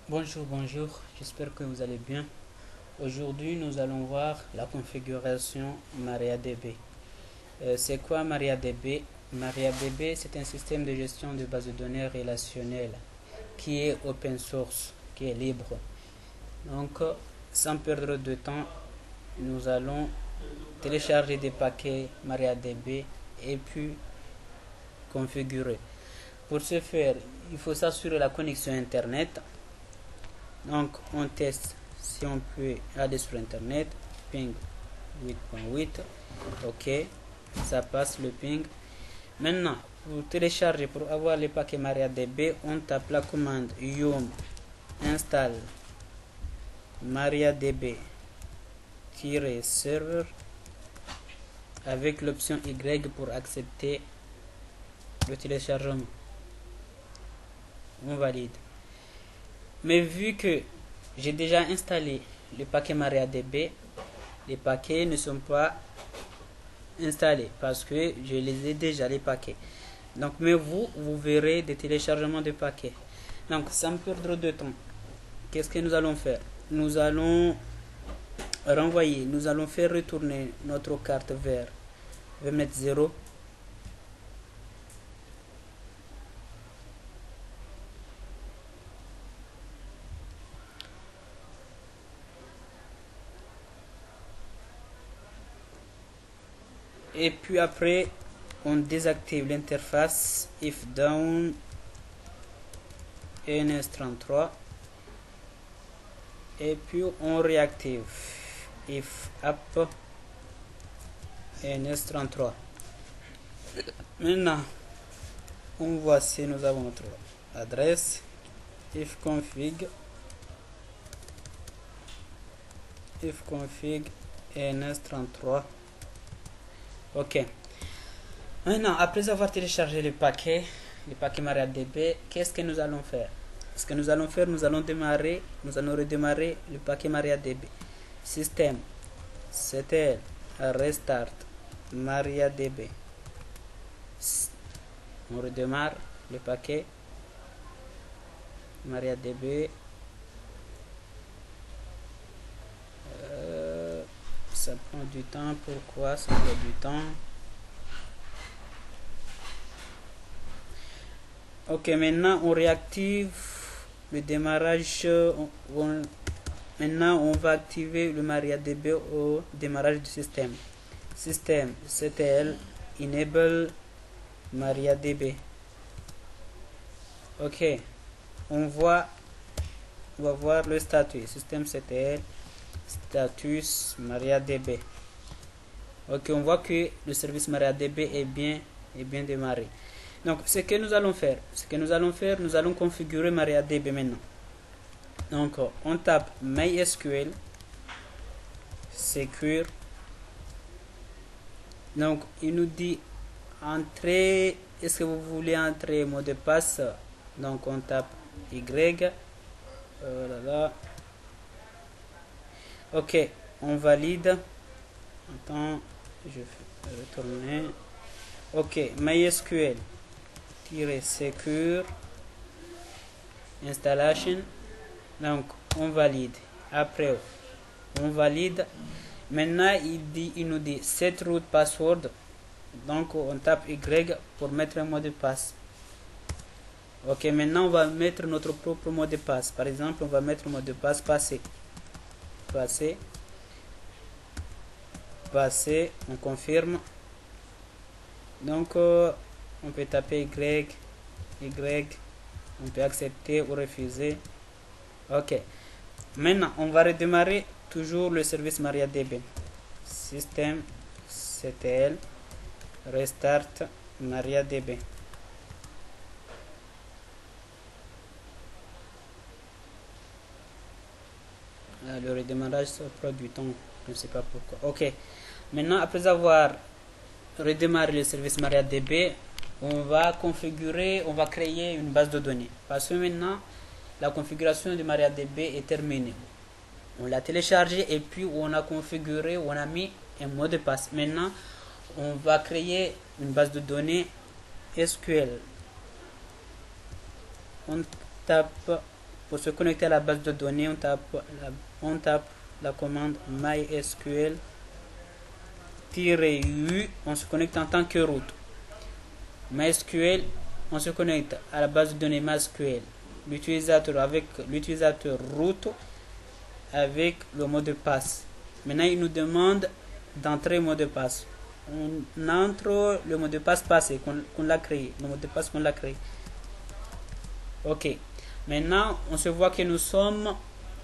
Bonjour, j'espère que vous allez bien. Aujourd'hui, nous allons voir la configuration MariaDB. C'est quoi MariaDB? MariaDB, c'est un système de gestion de base de données relationnelles qui est open source, qui est libre. Donc, sans perdre de temps, nous allons télécharger des paquets MariaDB et puis configurer. Pour ce faire, il faut s'assurer la connexion Internet. Donc, on teste si on peut aller sur Internet. Ping 8.8. OK. Ça passe le ping. Maintenant, pour télécharger, pour avoir les paquets MariaDB, on tape la commande yum install MariaDB-server avec l'option Y pour accepter le téléchargement. On valide. Mais vu que j'ai déjà installé le paquet MariaDB, les paquets ne sont pas installés parce que je les ai déjà les paquets. Donc, mais vous verrez des téléchargements de paquets. Donc, sans perdre de temps, qu'est-ce que nous allons faire? Nous allons renvoyer, nous allons faire retourner notre carte vers VMnet 0. Et puis après, on désactive l'interface if down ns33 et puis on réactive if up ns33. Maintenant, on voit si nous avons notre adresse if config ns33. OK. Maintenant, après avoir téléchargé le paquet MariaDB, qu'est-ce que nous allons faire? Nous allons redémarrer le paquet MariaDB. Système ctl restart MariaDB. On redémarre le paquet MariaDB. Ça prend du temps. Pourquoi ça prend du temps? OK, maintenant on réactive le démarrage. Maintenant on va activer le MariaDB au démarrage du système. Système ctl enable MariaDB. OK, on va voir le statut. Système ctl status MariaDB. OK, on voit que le service MariaDB est bien démarré. Donc, ce que nous allons faire, nous allons configurer MariaDB maintenant. Donc, on tape MySQL secure. Donc, il nous dit entrer. Est-ce que vous voulez entrer mot de passe? Donc, on tape Y. Voilà. OK, on valide. Attends, je vais retourner. OK, MySQL-secure installation. Donc, on valide. Après, on valide. Maintenant, il nous dit set root password. Donc, on tape Y pour mettre un mot de passe. OK, maintenant, on va mettre notre propre mot de passe. Par exemple, on va mettre le mot de passe passé, on confirme. Donc on peut taper Y, on peut accepter ou refuser. OK, maintenant on va redémarrer toujours le service MariaDB. Système ctl restart MariaDB. Le redémarrage ça prend du temps, je ne sais pas pourquoi. OK, maintenant après avoir redémarré le service MariaDB, on va créer une base de données. Parce que maintenant, la configuration de MariaDB est terminée. On l'a téléchargé et puis on a configuré, on a mis un mot de passe. Maintenant, on va créer une base de données SQL. On tape Pour se connecter à la base de données, on tape la commande mysql-u, on se connecte en tant que root. MySQL, on se connecte à la base de données MySQL, l'utilisateur avec l'utilisateur root avec le mot de passe. Maintenant, il nous demande d'entrer le mot de passe. On entre le mot de passe passé qu'on l'a créé, le mot de passe qu'on l'a créé. Ok. Maintenant, on se voit que nous sommes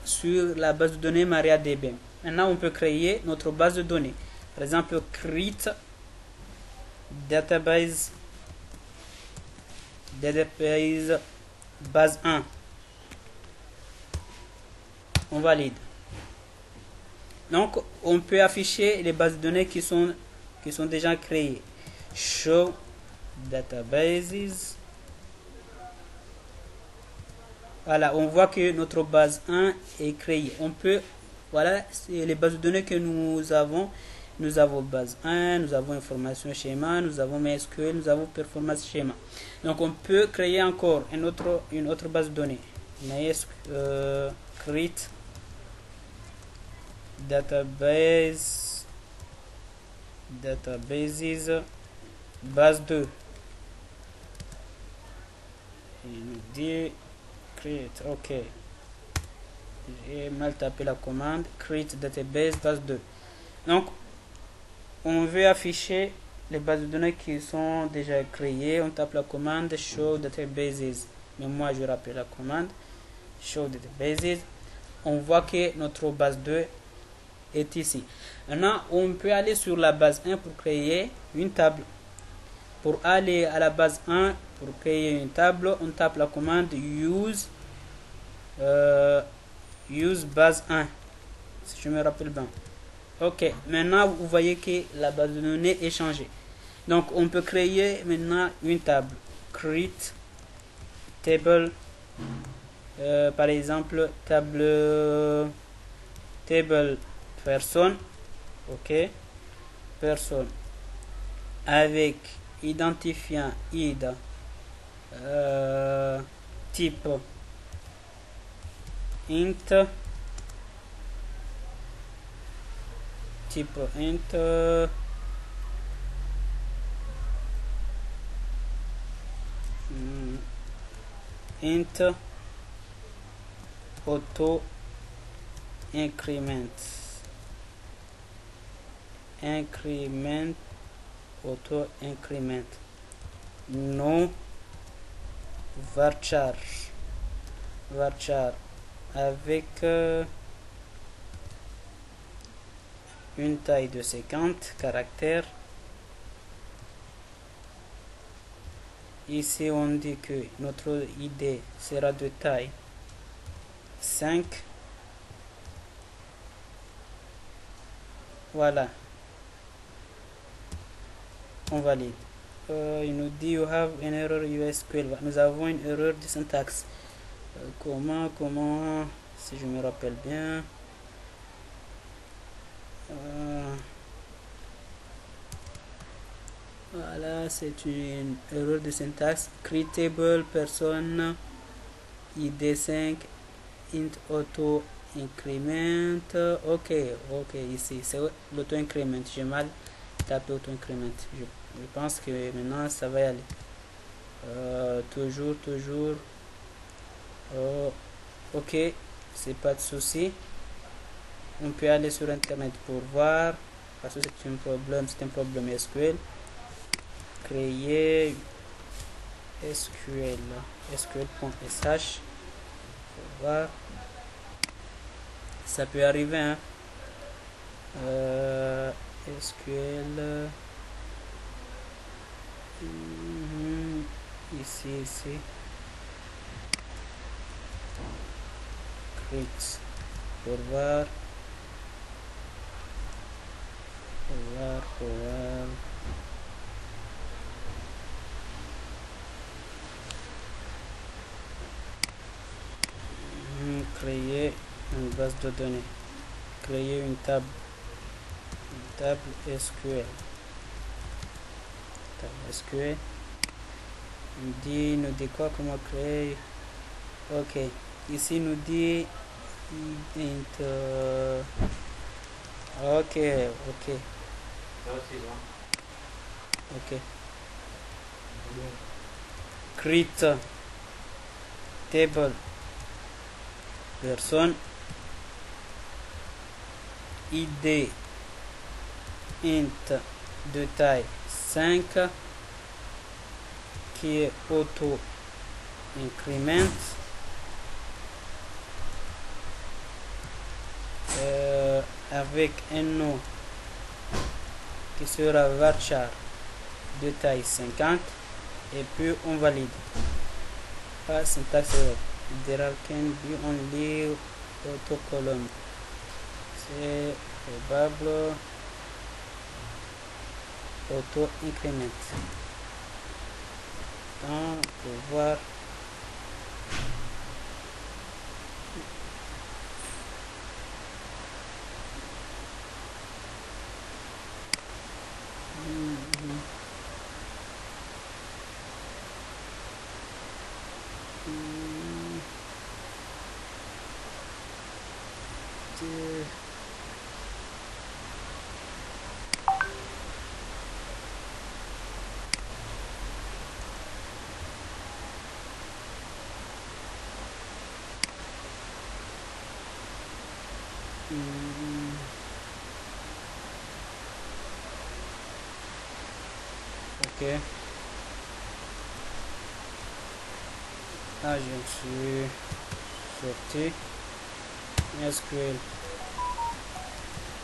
sur la base de données MariaDB. Maintenant, on peut créer notre base de données. Par exemple, create database base 1. On valide. Donc, on peut afficher les bases de données qui sont déjà créées. Show databases. Voilà, on voit que notre base 1 est créée. On peut, voilà, c'est les bases de données que nous avons. Nous avons base 1, nous avons information schéma, nous avons MySQL, nous avons performance schéma. Donc on peut créer encore une autre base de données. Create databases base 2. Il nous dit create, ok. J'ai mal tapé la commande create database base 2. Donc on veut afficher les bases de données qui sont déjà créées. On tape la commande show databases. Mais moi je rappelle la commande show databases. On voit que notre base 2 est ici. Maintenant, on peut aller sur la base 1 pour créer une table. Pour aller à la base 1, pour créer une table, on tape la commande use base 1. Si je me rappelle bien. Ok, maintenant vous voyez que la base de données est changée. Donc on peut créer maintenant une table. Create table. Par exemple, table personne. Ok, personne avec identifiant id type int int auto increment auto increment no varchar avec une taille de 50 caractères. Ici on dit que notre ID sera de taille 5. Voilà, on valide. Il nous dit you have an error USQL. Nous avons une erreur de syntaxe. Comment si je me rappelle bien, voilà, c'est une erreur de syntaxe. Creatable person id5 int auto increment. Ok, ici c'est l'auto increment. J'ai mal tapé auto increment. Je pense que maintenant ça va y aller. Toujours. Ok, c'est pas de souci. On peut aller sur internet pour voir, parce que c'est un problème SQL. Créer sql.sh pour voir. Ça peut arriver, hein. SQL ici create pour voir. Créer une base de données, créer une table SQL. Nous dit quoi, comment créer. Ok, Ici nous dit int. Ok, ok, ok. Create table personne id int de taille 5 qui est auto increment avec un nom qui sera varchar de taille 50 et puis on valide. Syntaxe there can be only autocolumn, c'est probable auto increment pour voir. Ok. Ah, je suis sorti. SQL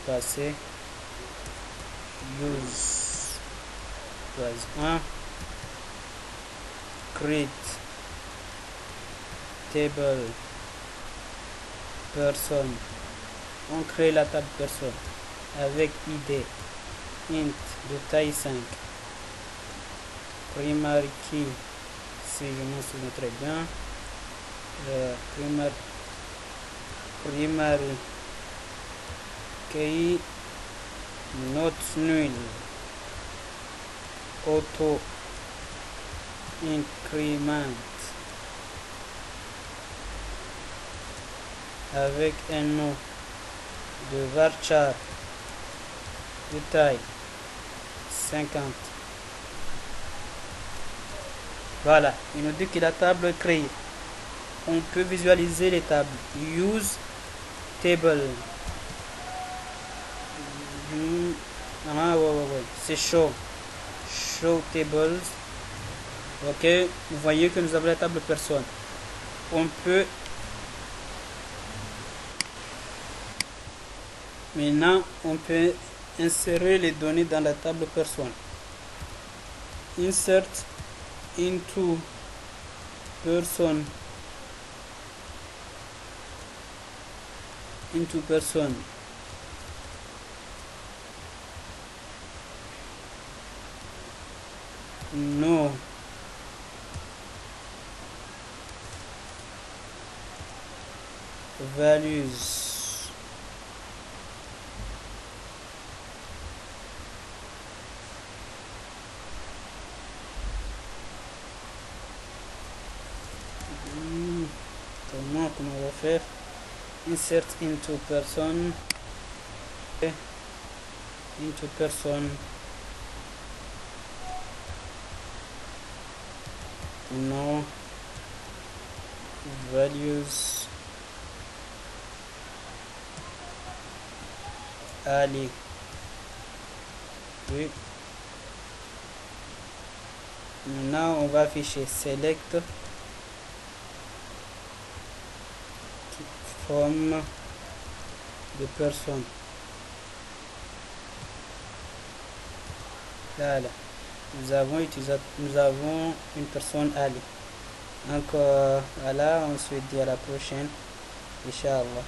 passé. Use class 1. Create table personne. On crée la table personne avec id int de taille 5. Primary key, si je m'en souviens très bien. Primary key not null. Auto increment avec un nom de varchar de taille 50. Voilà, il nous dit que la table est créée. On peut visualiser les tables. Use table. C'est show. Show tables. Ok, vous voyez que nous avons la table personne. On peut maintenant insérer les données dans la table personne. Insert into person no values comment on va faire. Insert into person no values allez oui. Maintenant on va afficher select from de personne. Voilà, nous avons une personne Ali. Donc voilà, on se dit à la prochaine, Inch'Allah.